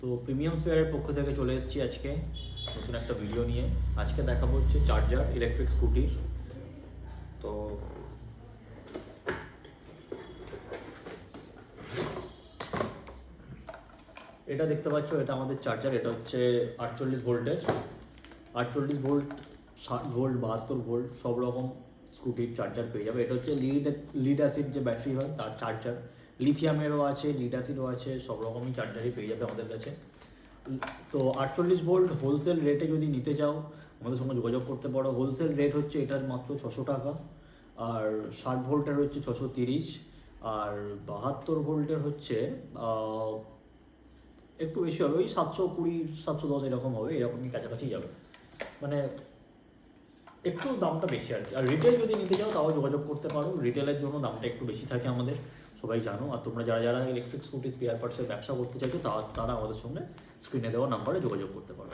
তো প্রিমিয়াম স্পেয়ারের পক্ষ থেকে চলে এসেছি আজকে নতুন একটা ভিডিও নিয়ে। আজকে দেখাবো হচ্ছে চার্জার ইলেকট্রিক স্কুটির। তো এটা দেখতে পাচ্ছ, এটা আমাদের চার্জার। এটা হচ্ছে 48 ভোল্টের, 48 ভোল্ট, 60 ভোল্ট, 72 ভোল্ট সব রকম স্কুটির চার্জার পেয়ে যাবে। এটা হচ্ছে লিড অ্যাসিড যে ব্যাটারি হয় তার চার্জার, লিথিয়ামেরও আছে, লিড অ্যাসিডও আছে, সব রকমই চার্জারই পেয়ে যাবে আমাদের কাছে। তো 48 ভোল্ট হোলসেল রেটে যদি নিতে চাও আমাদের সঙ্গে যোগাযোগ করতে পারো। হোলসেল রেট হচ্ছে এটার মাত্র 600 টাকা, আর 60 ভোল্টের হচ্ছে 630, আর 72 ভোল্টের হচ্ছে একটু বেশি হবে, ওই 720 710 এরকম হবে, এরকমই কাছাকাছি যাবে, মানে একটু দামটা বেশি আর কি। আর রিটেল যদি নিতে চাও তাও যোগাযোগ করতে পারো, রিটেলের জন্য দামটা একটু বেশি থাকে আমাদের, সবাই জানো। আর তোমরা যারা যারা ইলেকট্রিক স্কুটি স্পেয়ার পার্টসের ব্যবসা করতে চাইছো তারা আমাদের সঙ্গে স্ক্রিনে দেওয়া নাম্বারে যোগাযোগ করতে পারো।